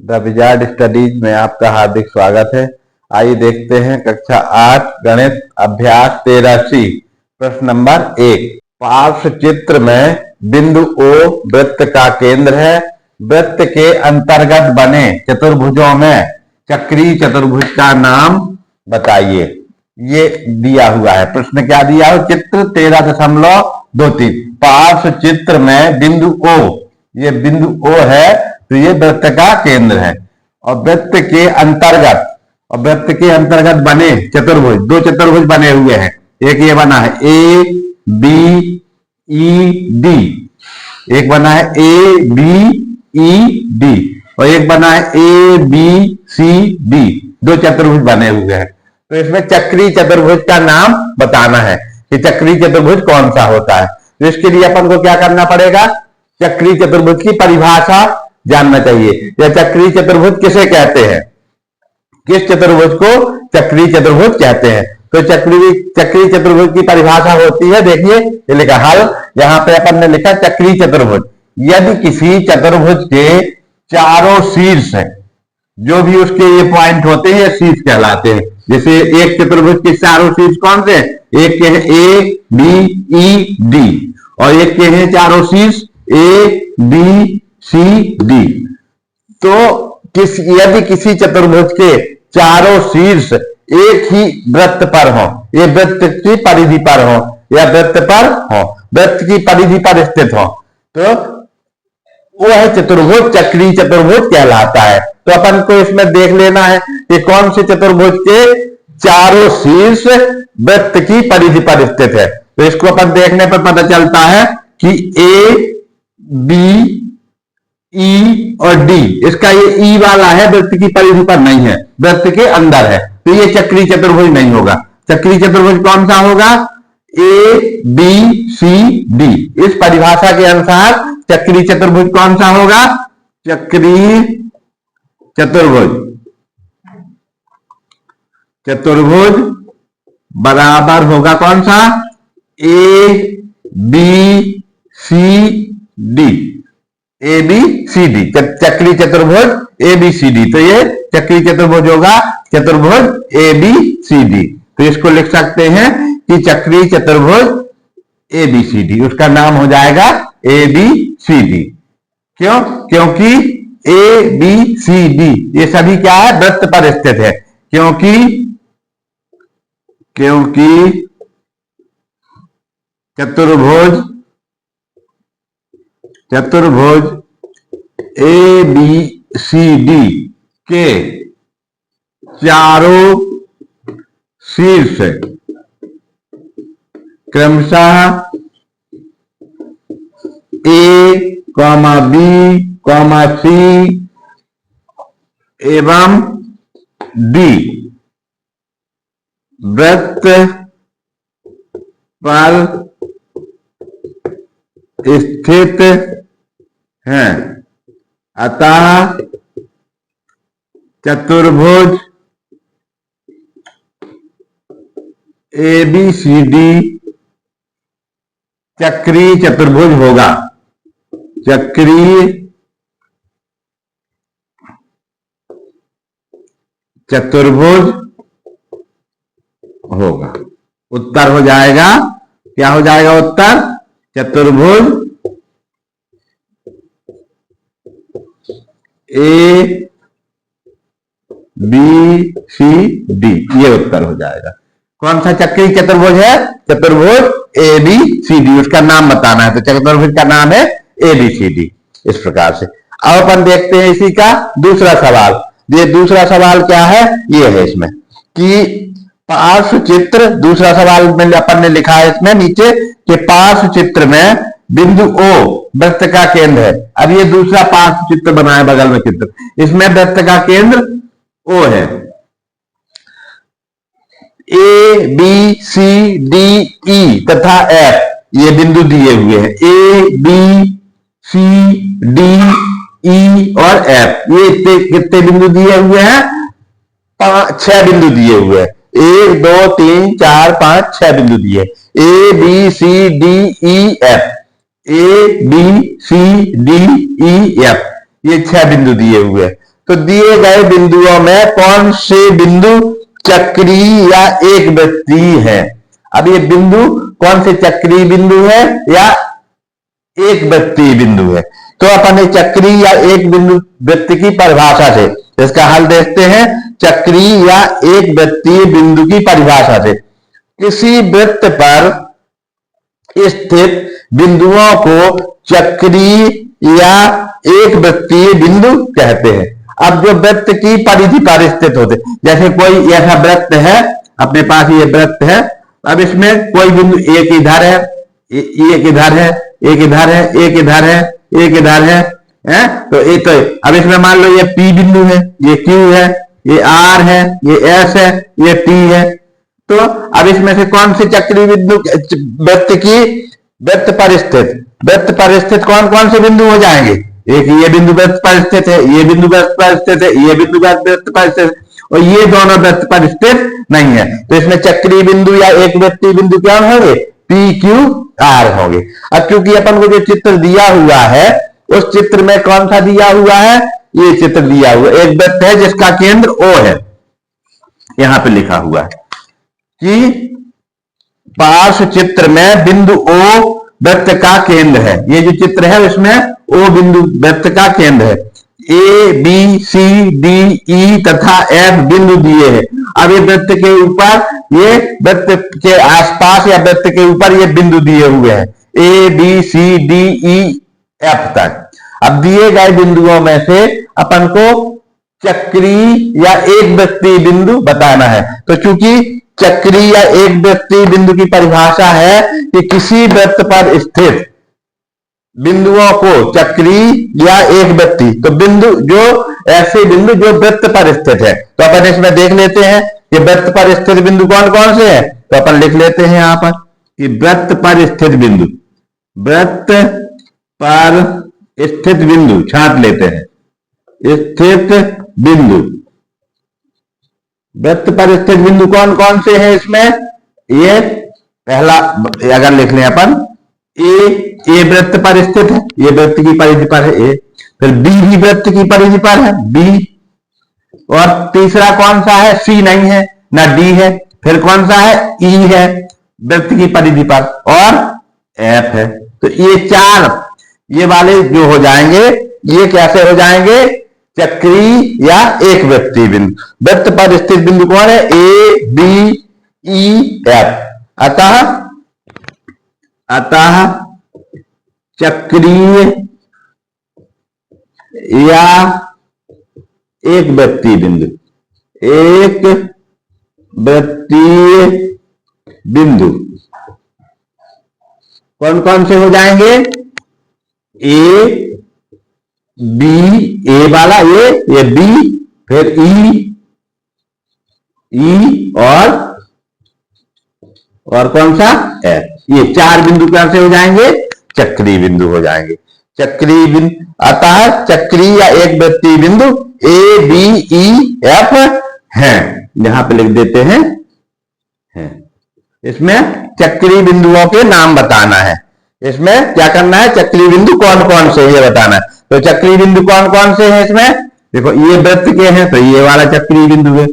The wizard studies में आपका हार्दिक स्वागत है। आइए देखते हैं कक्षा 8 गणित अभ्यास 13C प्रश्न नंबर 1। पार्श्व चित्र में बिंदु O वृत्त का केंद्र है। वृत्त के अंतर्गत बने चतुर्भुजों में चक्रीय चतुर्भुज का नाम बताइए। ये दिया हुआ है, प्रश्न क्या दिया है? चित्र 13.23। पार्श्व चित्र में बिंदु O, ये बिंदु O है तो ये वृत्त का केंद्र है। और वृत्त के अंतर्गत बने चतुर्भुज, दो चतुर्भुज बने हुए हैं। एक ये बना है ए बी ई डी, एक बना है ए बी ई डी और एक बना है ए बी सी डी। दो चतुर्भुज बने हुए हैं। तो इसमें चक्रीय चतुर्भुज का नाम बताना है कि चक्रीय चतुर्भुज कौन सा होता है। तो इसके लिए अपन को क्या करना पड़ेगा? चक्रीय चतुर्भुज की परिभाषा जानना चाहिए। या चक्रीय चतुर्भुज किसे कहते हैं, किस चतुर्भुज को चक्रीय चतुर्भुज कहते हैं? तो चक्रीय चतुर्भुज की परिभाषा होती है, देखिए ये लिखा हल, यहाँ पे अपन ने लिखा चक्रीय चतुर्भुज। यदि किसी चतुर्भुज के चारों शीर्ष हैं, जो भी उसके ये पॉइंट होते हैं शीर्ष कहलाते हैं। जैसे एक चतुर्भुज के चारों शीर्ष कौन से? एक के हैं ए बी ई डी और एक के हैं चारों शीर्ष ए बी सी डी। तो यदि किसी चतुर्भुज के चारों शीर्ष एक ही वृत्त पर हो, ये वृत्त की परिधि पर हो या वृत्त पर हो, वृत्त की परिधि पर स्थित हो, तो वह चतुर्भुज चक्रीय चतुर्भुज कहलाता है। तो अपन को इसमें देख लेना है कि कौन से चतुर्भुज के चारों शीर्ष वृत्त की परिधि पर स्थित है। तो इसको अपन देखने पर पता चलता है कि ए बी ई और डी, इसका ये ई वाला है, वृत्त की परिधि पर नहीं है, वृत्त के अंदर है, तो ये चक्रीय चतुर्भुज नहीं होगा। चक्रीय चतुर्भुज कौन सा होगा? A B C D. इस परिभाषा के अनुसार चक्रीय चतुर्भुज कौन सा होगा? चक्रीय चतुर्भुज बराबर होगा कौन सा? A B C D, A B C D, चक्रीय चतुर्भुज ए बी सी डी। तो ये चक्रीय चतुर्भुज होगा चतुर्भुज ए बी सी डी। तो इसको लिख सकते हैं कि चक्रीय चतुर्भुज ए बी सी डी, उसका नाम हो जाएगा ए बी सी डी। क्यों? क्योंकि ए बी सी डी ये सभी क्या है? वृत्त पर स्थित है। क्योंकि चतुर्भुज ए बी सी डी के चारों शीर्ष क्रमशः ए कॉमा बी कॉमा सी एवं डी वृत्त पर स्थित हैं। अतः चतुर्भुज ए बी सी डी चक्रीय चतुर्भुज होगा। चक्रीय चतुर्भुज होगा। उत्तर हो जाएगा, क्या हो जाएगा उत्तर? चतुर्भुज ए बी सी डी, ये उत्तर हो जाएगा। कौन सा चक्रीय चतुर्भुज है? चतुर्भुज ए बी सी डी, उसका नाम बताना है। तो चतुर्भुज का नाम है ए बी सी डी। इस प्रकार से अब अपन देखते हैं इसी का दूसरा सवाल। ये दूसरा सवाल क्या है? ये है इसमें कि पार्श्व चित्र, दूसरा सवाल में अपन ने लिखा है इसमें नीचे कि पार्श्व चित्र में बिंदु O वृत्त का केंद्र है। अब ये दूसरा पार्श्व चित्र बना है बगल में चित्र, इसमें वृत्त का केंद्र O है। ए बी सी डी ई तथा F ये बिंदु दिए हुए हैं। ए बी सी डी ई और F ये कितने बिंदु दिए हुए हैं? 6 बिंदु दिए हुए हैं। 1 2 3 4 5 6 बिंदु दिए। A B C D E F, A B C D E F, ये 6 बिंदु दिए हुए हैं। तो दिए गए बिंदुओं में कौन से बिंदु चक्रीय या एक वृत्तीय है। अब ये बिंदु कौन से चक्रीय बिंदु है या एक वृत्तीय बिंदु है। तो अपन चक्रीय या एक बिंदु वृत्त की परिभाषा से इसका हल देखते हैं। चक्रीय या एक वृत्तीय बिंदु की परिभाषा से किसी वृत्त पर स्थित बिंदुओं को चक्रीय या एक वृत्तीय बिंदु कहते हैं। अब जो वृत्त की परिधि पर स्थित होते, जैसे कोई ऐसा वृत्त है, अपने पास ये वृत्त है, अब इसमें कोई बिंदु एक इधर है, एक इधर है, एक इधर है, एक इधर है, एक इधर है, तो एक अब इसमें मान लो ये P बिंदु है, ये Q है, ये R है, ये S है, ये T है। तो अब इसमें से कौन से चक्रीय बिंदु वृत्त पर स्थित कौन कौन से बिंदु हो जाएंगे। एक ये बिंदु वृत्त पर स्थित है, ये बिंदु वृत्त पर स्थित है, ये बिंदु वृत्त पर स्थित है, और ये दोनों वृत्त पर स्थित नहीं है। तो इसमें चक्रीय बिंदु या एक वृत्तीय बिंदु क्या होंगे, P Q R होंगे। अब क्योंकि अपन को जो चित्र दिया हुआ है उस चित्र में कौन सा दिया हुआ है, ये चित्र दिया हुआ एक वृत्त है जिसका केंद्र O है। यहां पे लिखा हुआ है कि पार्श्व चित्र में बिंदु O वृत्त का केंद्र है। ये जो चित्र है उसमें O बिंदु वृत्त का केंद्र है। A B C D E तथा F बिंदु दिए हैं। अब ये वृत्त के ऊपर, ये वृत्त के आसपास या वृत्त के ऊपर ये बिंदु दिए हुए हैं A B C D E F तक। अब दिए गए बिंदुओं में से अपन को चक्रीय या एक वृत्तीय बिंदु बताना है। तो चूंकि चक्रीय या एक वृत्तीय बिंदु की परिभाषा है कि किसी वृत्त पर स्थित बिंदुओं को चक्रीय या एक वृत्तीय, तो बिंदु जो ऐसे बिंदु जो वृत्त पर स्थित है। तो अपन इसमें देख लेते हैं कि वृत्त पर स्थित बिंदु कौन कौन से हैं। तो अपन लिख लेते हैं यहां पर कि वृत्त पर स्थित बिंदु, वृत्त पर स्थित बिंदु छांट लेते हैं, स्थित बिंदु, वृत्त पर स्थित बिंदु कौन कौन से हैं इसमें। ये पहला अगर लिख लें अपन, ए वृत्त पर स्थित है, ये वृत्त की परिधि पर है ए। फिर बी भी वृत्त की परिधि पर है बी। और तीसरा कौन सा है, सी नहीं है ना डी है। फिर कौन सा है, ई है वृत्त की परिधि पर, और एफ है। तो ये चार ये वाले जो हो जाएंगे, ये कैसे हो जाएंगे, चक्रीय या एक वृत्तीय बिंदु। वृत्त पर स्थित बिंदु कौन है, ए बी ई एफ। अतः चक्रीय या एक वृत्तीय बिंदु, एक वृत्तीय बिंदु कौन कौन से हो जाएंगे, ए बी, ए वाला ये बी, फिर ई और कौन सा एफ। ये चार बिंदु कैसे हो जाएंगे, चक्रीय बिंदु हो जाएंगे। चक्रीय बिंदु, अतः चक्रीय या एक वृत्तीय बिंदु ए बी ई एफ हैं। यहां पे लिख देते हैं। इसमें चक्रीय बिंदुओं के नाम बताना है। इसमें क्या करना है, चक्रीय बिंदु कौन कौन से ये बताना है। तो चक्रीय बिंदु कौन कौन से हैं इसमें, देखो ये वृत्त के हैं तो ये वाला चक्रीय बिंदु है,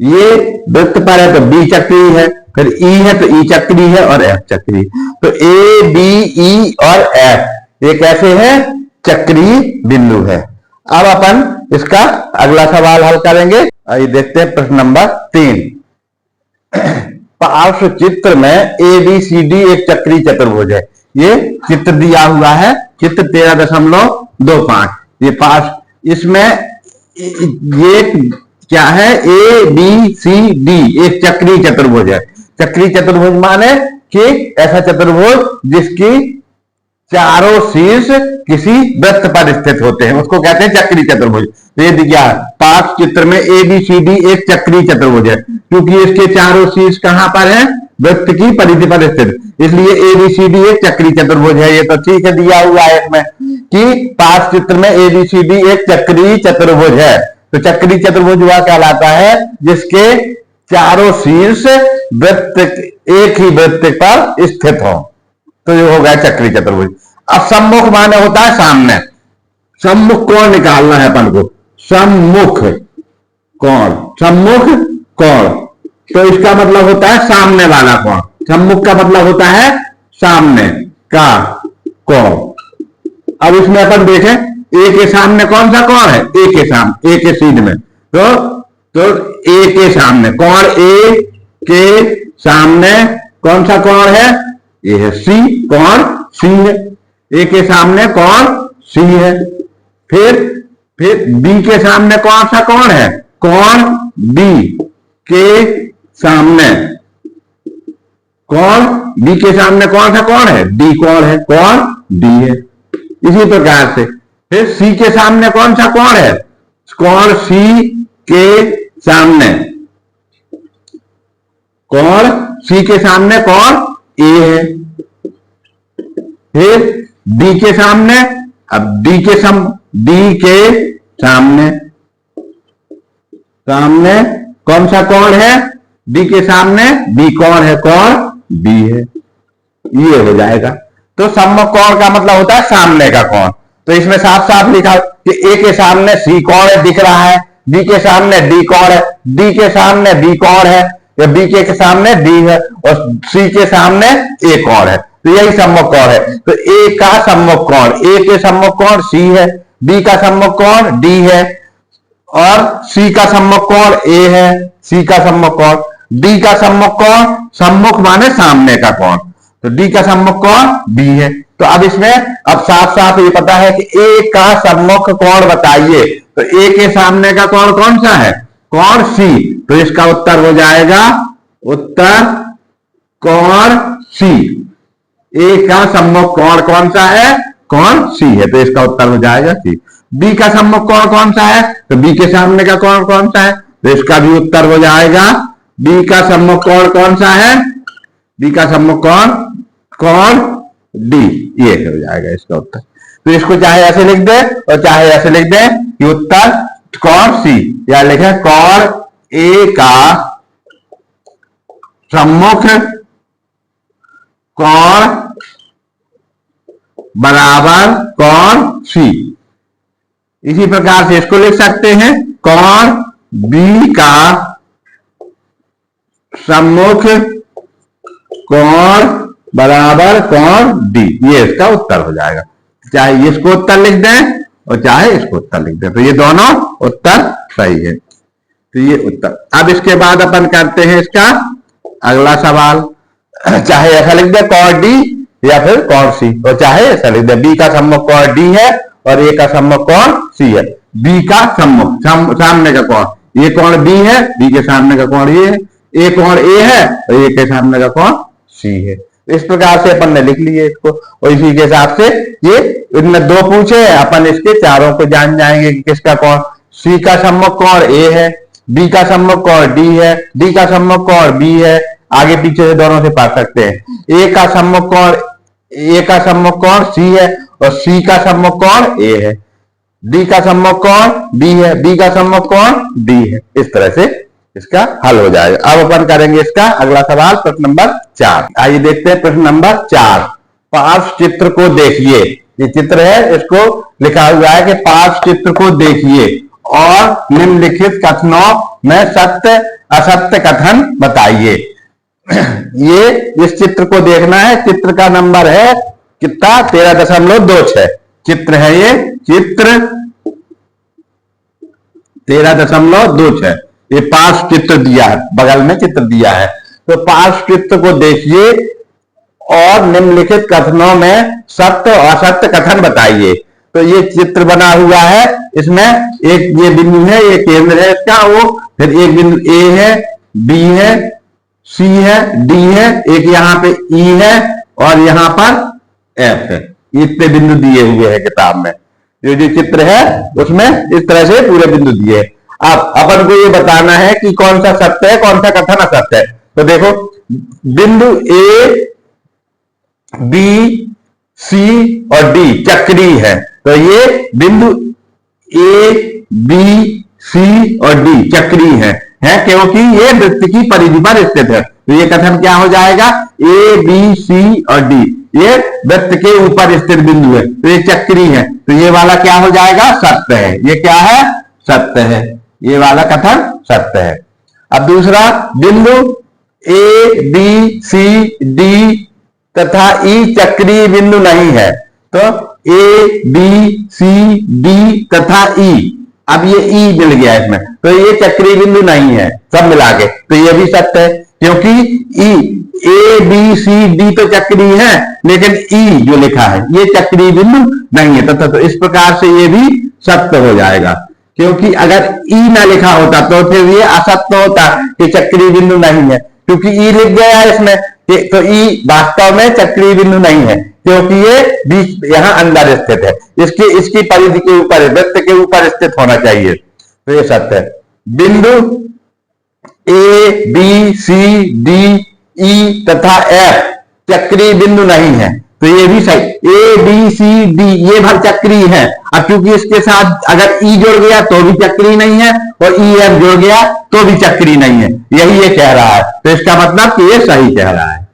ये वृत्त पर है तो बी चक्रीय है, फिर ई है तो ई चक्रीय है, और एफ चक्रीय। तो ए बी ई और एफ ये कैसे हैं, चक्रीय बिंदु है। अब अपन इसका अगला सवाल हल करेंगे। आइए देखते हैं प्रश्न नंबर 3। पार्श्व चित्र में ए बी सी डी एक चक्रीय चतुर्भुज है। ये चित्र दिया हुआ है, चित्र 13.25। ये पार्श्व, इसमें ये क्या है, ए बी सी डी एक चक्रीय चतुर्भुज है। चक्रीय चतुर्भुज माने कि ऐसा चतुर्भुज जिसकी चारों शीर्ष किसी वृत्त पर स्थित होते हैं, उसको कहते हैं चक्रीय चतुर्भुज। तो ये दिया पार्श्व चित्र में ए बी सी डी एक चक्रीय चतुर्भुज है, क्योंकि इसके चारों शीर्ष कहां पर है, वृत्त की परिधि पर स्थित, इसलिए ए बी सी डी एक चक्रीय चतुर्भुज है। ये तो ठीक है, दिया हुआ है इसमें कि पार्श्व चित्र में ए बी सी डी एक चक्रीय चतुर्भुज है। तो चक्रीय चतुर्भुज वह कहलाता है जिसके चारों शीर्ष वृत्त एक ही वृत्त पर स्थित हो, तो ये हो गया चक्रीय चतुर्भुज। अब सम्मुख माने होता है सामने, सम्मुख कौन निकालना है अपन को, सम्मुख कोण, सम्मुख कोण, तो इसका मतलब होता है सामने वाला कोण। सम्मुख का मतलब होता है सामने का कोण। अब इसमें अपन देखें ए के सामने कौन सा कोण है, ए के सामने, ए के सीध में, तो ए के सामने कोण, ए के सामने कौन सा कोण है, ये है सी, कोण सी है। ए के सामने कोण सी है। फिर बी के सामने कौन सा कोण है, कोण बी के सामने, कोण बी के सामने कौन सा कोण है, डी कोण है, कोण डी है। इसी प्रकार से फिर सी के सामने कौन सा कोण है, कोण सी के सामने, कोण सी के सामने कोण ए है। फिर डी के सामने, अब डी के सामने कौन सा कोण है, डी के सामने बी कोण है, कोण बी है। ये हो जाएगा। तो सम्मुख कोण का मतलब होता है सामने का कोण। तो इसमें साफ साफ लिखा कि ए के सामने सी कोण दिख रहा है, बी के सामने डी कोण है, डी के सामने बी कोण है, या बी के सामने डी है, और सी के सामने ए कोण है। तो यही सम्मुख कोण है। तो ए का सम्मुख कोण, ए के सम्मुख कोण सी है, बी का सम्मुख कोण डी है, और सी का सम्मुख कोण ए है, सी का सम्मुख कोण, डी का सम्मुख कोण, सम्मुख माने सामने का कोण, तो डी का सम्मुख कोण बी है। तो अब इसमें अब साफ साफ ये पता है कि ए का सम्मुख कोण बताइए, तो ए के सामने का कोण कौन सा है, कोण सी। तो इसका उत्तर हो जाएगा, उत्तर कोण सी। ए का सम्मुख कोण कौन सा है, कोण सी है, तो इसका उत्तर हो जाएगा सी। बी का सम्मुख कोण कौन सा है, तो बी के सामने का कोण कौन सा है, तो इसका भी उत्तर हो जाएगा, बी का सम्मुख कोण कौन सा है, बी का सम्मुख कोण कोण डी, ये हो जाएगा इसका उत्तर। तो इसको चाहे ऐसे लिख दे और चाहे ऐसे लिख दे कि उत्तर कोण सी, या लिखे कोण ए का सम्मुख कोण बराबर कोण सी। इसी प्रकार से इसको लिख सकते हैं, कोण बी का सम्मुख कोण बराबर कोण डी, ये इसका उत्तर हो जाएगा। चाहे इसको उत्तर लिख दें और चाहे इसको उत्तर लिख दें, तो ये दोनों उत्तर सही है। तो ये उत्तर। अब इसके बाद अपन करते हैं इसका अगला सवाल। चाहे ऐसा लिख दे कोण डी या फिर कोण सी, और चाहे ऐसा लिख दे बी का सम्मुख कोण डी है और ए का सम्मुख कोण सी है। बी का सम्मुख सामने का कोण, ये कोण बी है, बी के सामने का कोण ये है, ए कोण ए है और ए के सामने का कोण सी है। इस प्रकार से अपन ने लिख लिए इसको, और इसी के हिसाब से ये इनमें दो पूछे, अपन इसके चारों को जान जाएंगे कि किसका कोण। सी का सम्मुख कोण ए है, बी का सम्मुख कोण डी है, डी का सम्मुख कोण बी है, आगे पीछे से दोनों से पा सकते हैं। ए का सम्मुख कोण सी है और सी का सम्मुख कोण ए है, डी का सम्मुख कोण बी है, बी का सम्मुख कोण डी है। इस तरह से इसका हल हो जाएगा। अब अपन करेंगे इसका अगला सवाल, प्रश्न नंबर 4। आइए देखते हैं प्रश्न नंबर 4। पार्श्व चित्र को देखिए, ये चित्र है, इसको लिखा हुआ है कि पार्श्व चित्र को देखिए और निम्नलिखित कथनों में सत्य असत्य कथन बताइए। ये इस चित्र को देखना है। चित्र का नंबर है कितना, 13.26 चित्र है ये, चित्र 13.26। ये पार्श्व चित्र दिया है, बगल में चित्र दिया है। तो पार्श्व चित्र को देखिए और निम्नलिखित कथनों में सत्य और असत्य कथन बताइए। तो ये चित्र बना हुआ है, इसमें एक ये बिंदु है, ये केंद्र है इसका, वो फिर एक बिंदु ए है, बी है, सी है, डी है, एक यहाँ पे ई है और यहाँ पर एफ है। इतने बिंदु दिए हुए हैं किताब में। ये जो चित्र है उसमें इस तरह से पूरे बिंदु दिए। अब अपन को ये बताना है कि कौन सा सत्य है, कौन सा कथन असत्य है। तो देखो, बिंदु ए, बी, सी और डी चक्री है। तो ये बिंदु ए, बी, सी और डी चक्री है क्योंकि ये वृत्त की परिधि पर स्थित है। तो ये कथन क्या हो जाएगा, ए, बी, सी और डी ये वृत्त के ऊपर स्थित बिंदु है, तो ये चक्री है। तो ये वाला क्या हो जाएगा, सत्य है। ये क्या है, सत्य है, ये वाला कथन सत्य है। अब दूसरा, बिंदु ए बी सी डी तथा ई चक्रीय बिंदु नहीं है। तो ए बी सी डी तथा ई, अब ये ई मिल गया इसमें, तो ये चक्रीय बिंदु नहीं है सब मिला के, तो ये भी सत्य है, क्योंकि ई ए बी सी डी तो चक्रीय है, लेकिन ई जो लिखा है ये चक्रीय बिंदु नहीं है, तथा तो इस प्रकार से ये भी सत्य हो जाएगा। क्योंकि अगर ई ना लिखा होता तो फिर ये असत्य होता कि चक्रीय बिंदु नहीं है, क्योंकि ई लिख गया है इसमें, तो ई वास्तव में चक्रीय बिंदु नहीं है, क्योंकि ये बीच यहां अंदर स्थित है, इसकी परिधि के ऊपर, वृत्त के ऊपर स्थित होना चाहिए, तो ये सत्य है। बिंदु ए बी सी डी ई तथा एफ चक्रीय बिंदु नहीं है, तो ये भी सही, ए बी सी डी ये भर चक्रीय है। अब क्योंकि इसके साथ अगर ई जुड़ गया तो भी चक्रीय नहीं है, और ई एफ जुड़ गया तो भी चक्रीय नहीं है, यही ये कह रहा है, तो इसका मतलब कि ये सही कह रहा है।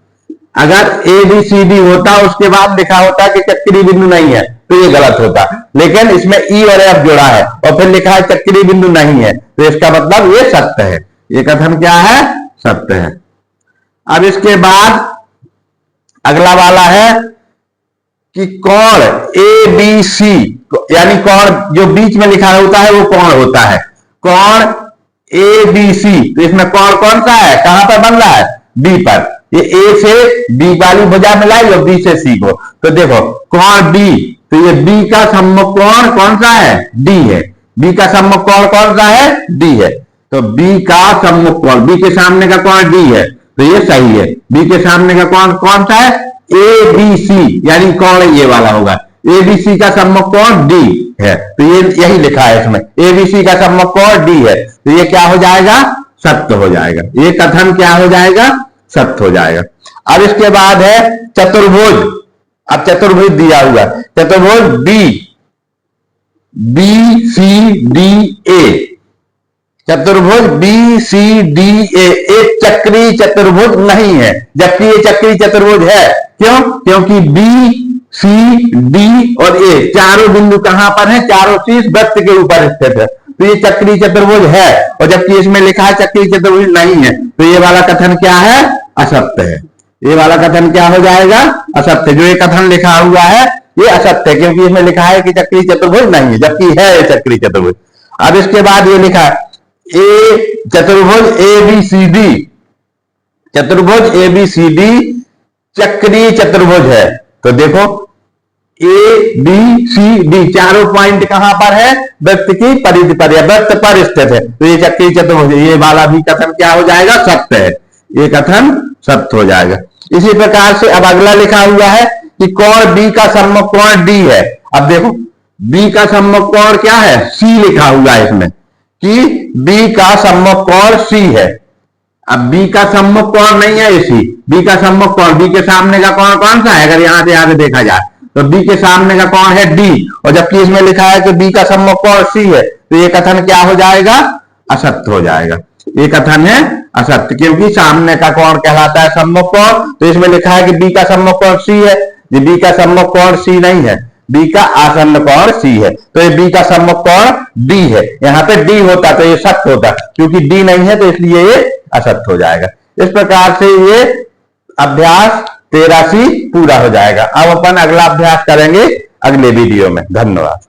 अगर ए बी सी डी होता उसके बाद लिखा होता कि चक्रीय बिंदु नहीं है तो ये गलत होता, लेकिन इसमें ई और एफ जुड़ा है और फिर लिखा है चक्रीय बिंदु नहीं है, तो इसका मतलब ये सत्य है, ये कथन क्या है, सत्य है। अब इसके बाद अगला वाला है कि कोण ए बी सी, यानी कोण जो बीच में लिखा होता है वो कोण होता है, कोण ए बी सी, तो इसमें कोण कौन सा है, कहां पर बन रहा है, बी पर, ये ए से बी वाली भुजा मिलाई और बी से सी को, तो देखो कोण बी, तो ये बी का सम्मुख कोण कौन सा है, डी है, बी का सम्मुख कोण कौन सा है, डी है, तो बी का सम्मुख कोण, बी के सामने का कोण डी है, तो ये सही है। बी के सामने का कोण कौन सा है, ए बी सी, यानी कोण ये वाला होगा, ए बी सी का सम्मुख कोण डी है, तो ये यही लिखा है इसमें, ए बी सी का सम्मुख कोण डी है, तो ये क्या हो जाएगा, सत्य हो जाएगा, ये कथन क्या हो जाएगा, सत्य हो जाएगा। अब इसके बाद है चतुर्भुज, अब चतुर्भुज दिया हुआ, चतुर्भुज बी सी डी ए, चतुर्भुज बी सी डी ए एक चक्रीय चतुर्भुज नहीं है, जबकि ये चक्रीय चतुर्भुज है, क्यों, क्योंकि बी सी डी और ए चारों बिंदु कहां पर है, चारों शीर्ष वृत्त के ऊपर स्थित है, तो ये चक्रीय चतुर्भुज है, और जबकि इसमें लिखा है चक्रीय चतुर्भुज नहीं है, तो ये वाला कथन क्या है, असत्य है, ये वाला कथन क्या हो जाएगा, असत्य, जो ये कथन लिखा हुआ है ये असत्य है, क्योंकि इसमें लिखा है कि चक्रीय चतुर्भुज नहीं है, जबकि है चक्रीय चतुर्भुज। अब इसके बाद ये लिखा है चतुर्भुज ए बी सी डी, चतुर्भुज ए बी सी डी चक्रीय चतुर्भुज है, तो देखो ए बी सी डी चारों पॉइंट कहां पर है, वृत्त की परिधि पर या वृत्त पर स्थित है, तो ये चक्रीय चतुर्भुज, ये वाला भी कथन क्या हो जाएगा, सत्य है, ये कथन सत्य हो जाएगा। इसी प्रकार से अब अगला लिखा हुआ है कि कोण बी का सम्मुख कोण डी है। अब देखो बी का सम्मुख कोण क्या है, सी लिखा हुआ है इसमें कि बी का सम्मुख कोण सी है। अब बी का सम्मुख कोण नहीं है सी, बी का सम्मुख कोण, बी के सामने का कोण कौन सा है, अगर यहां से आगे देखा जाए तो बी के सामने का कोण है डी, और जबकि इसमें लिखा है कि बी का सम्मुख कोण सी है, तो ये कथन क्या हो जाएगा, असत्य हो जाएगा, ये कथन है असत्य, क्योंकि सामने का कोण कहलाता है सम्मुख कोण, तो इसमें लिखा है कि बी का सम्मुख कोण सी है, ये बी का सम्मुख कोण सी नहीं है, बी का आसन्न कोण सी है, तो ये बी का सम्मुख कोण डी है, यहाँ पे डी होता तो ये सत्य होता, क्योंकि डी नहीं है तो इसलिए ये असत्य हो जाएगा। इस प्रकार से ये अभ्यास 83 पूरा हो जाएगा। अब अपन अगला अभ्यास करेंगे अगले वीडियो में। धन्यवाद।